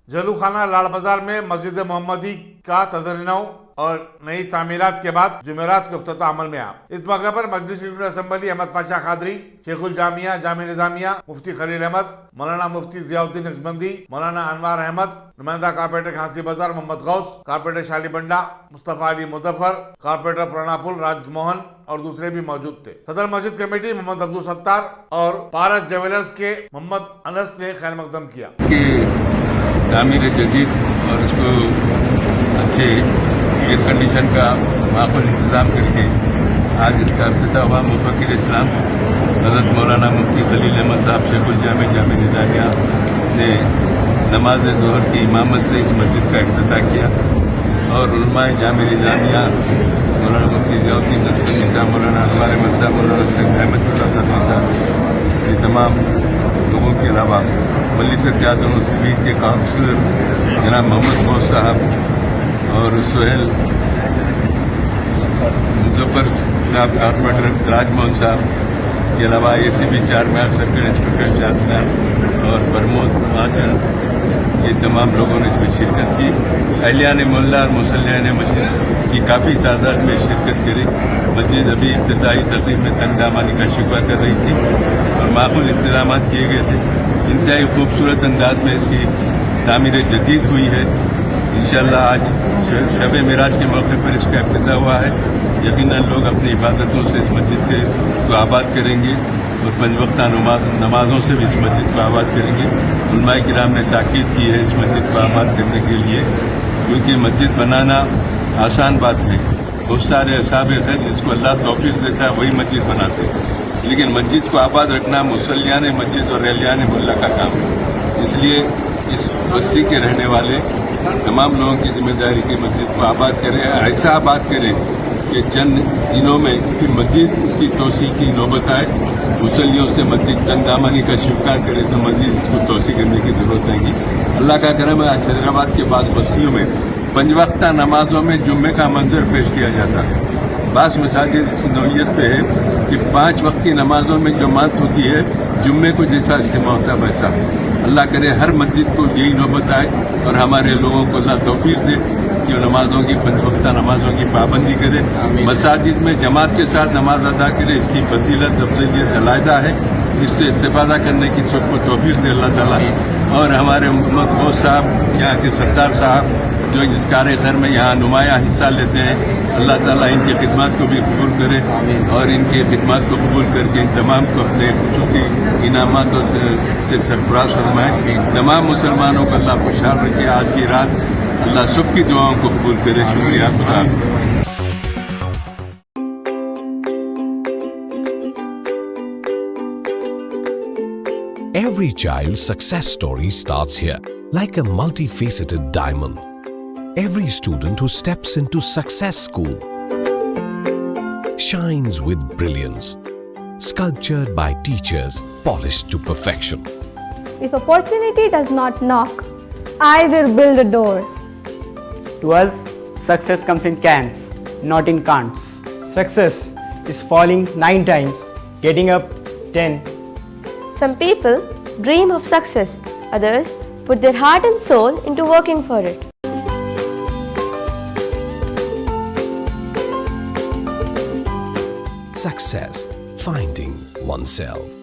جلو خانہ لاڑ بازار میں مسجد محمدی کا تزئین اور نئی تعمیرات کے بعد جمعرات کو افتتاح عمل میں آیا۔ اس موقع پر مجلس اسمبلی احمد پاشا قادری، شیخ الجامعہ جامع نظامیہ مفتی خلیل احمد، مولانا مفتی ضیاء الدین نقشبندی، مولانا انوار احمد، نمائندہ کارپوریٹر کھانسی بازار محمد غوث، کارپوریٹر شالی بنڈا مصطفیٰ علی مظفر، کارپوریٹر پرانا پل راج موہن اور دوسرے بھی موجود تھے۔ صدر مسجد کمیٹی محمد عبدالستار اور پارس جیولرز کے محمد انس نے خیر مقدم کیا کہ تعمیر جدید اور اس کو اچھے ایئر کنڈیشن کا معقول انتظام کر کے آج اس کا افتتاح ہوا۔ مفکر اسلام حضرت مولانا مفتی خلیل احمد صاحب شیخ الجامع جامع نظامیہ نے نماز ظہر کی امامت سے اس مسجد کا افتتاح کیا اور علماء جامع نظامیہ مولانا مفتی ضیاء الدین نقشبندی صاحب، مولانا انوار احمد صاحب، مولانا شیخ احمد صاحب، یہ تمام لوگوں کے علاوہ مجلس یونیورسٹی کے کاؤنسلر جناب محمد غوث صاحب اور سہیل مظفر صاحب، کارپوریٹر راج موہن صاحب کے علاوہ اے سی بی چارمیار سرکل انسپکٹر چارمیار اور پرمود مہاجن، یہ تمام لوگوں نے اس میں شرکت کی۔ اہلیان محلہ اور مسلیان مسجد کی کافی تعداد میں شرکت کری۔ مسجد ابھی ابتدائی تقریب میں تنگ دامانی کا شکوہ کر رہی تھی اور معقول انتظامات کیے گئے تھے۔ انتہائی خوبصورت انداز میں اس کی تعمیر جدید ہوئی ہے۔ انشاءاللہ آج شب معراج کے موقع پر اس کا افتتاح ہوا ہے۔ یقیناً لوگ اپنی عبادتوں سے اس مسجد کو آباد کریں گے اور پنج وقتہ نمازوں سے بھی اس مسجد کو آباد کریں گے۔ علماء کرام نے تاکید کی ہے اس مسجد کو آباد کرنے کے لیے، کیونکہ مسجد بنانا آسان بات ہے۔ بہت سارے اصحاب خیر جس کو اللہ توفیق دیتا ہے وہی مسجد بناتے ہیں، لیکن مسجد کو آباد رکھنا مصلیان مسجد اور اہلیان محلہ کا کام ہے۔ اس لیے اس بستی کے رہنے والے تمام لوگوں کی ذمہ داری کی مسجد کو آباد کریں، ایسا آباد کریں کہ چند دنوں میں پھر مسجد اس کی توسیع کی نوبت آئے، مسلیوں سے مسجد تنگ دامانی کا شکار کرے تو مسجد اس کو توسیع کرنے کی ضرورت ہے گی۔ اللہ کا کرم ہے، آج حیدرآباد کے بعض بستیوں میں پنج وقتہ نمازوں میں جمعے کا منظر پیش کیا جاتا ہے۔ بعض مساجد اس نوعیت پہ ہے کہ 5 وقت کی نمازوں میں جماعت ہوتی ہے، جمعے کو جیسا اجتماع ہوتا ہے ویسا۔ اللہ کرے ہر مسجد کو یہی نوبت آئے اور ہمارے لوگوں کو اللہ توفیق دے کہ وہ نمازوں کی 5 وقتہ نمازوں کی پابندی کرے، مساجد میں جماعت کے ساتھ نماز ادا کرے۔ اس کی فضیلت افضلیت علیحدہ ہے، اس سے استفادہ کرنے کی سب کو توفیق دے اللہ تعالیٰ۔ اور ہمارے محمد غوث صاحب یہاں کے سردار صاحب جو اس کار خیر میں یہاں نمایاں حصہ لیتے ہیں، اللہ تعالیٰ ان کی خدمات کو بھی قبول کرے اور ان کی خدمات کو قبول کر کے ان تمام کو اپنے خصوصی انعامات سے سرفراز فرمائے۔ تمام مسلمانوں کو اللہ خوشحال رکھے۔ آج کی رات اللہ سب کی دعاؤں کو قبول کرے۔ شکریہ خدا۔ Every child's success story starts here, like a multifaceted diamond. Every student who steps into Success School shines with brilliance, sculptured by teachers polished to perfection. If opportunity does not knock, I will build a door. To us, success comes in cans, not in can'ts. Success is falling 9 times, getting up 10. Some people dream of success, others put their heart and soul into working for it. Success, finding oneself.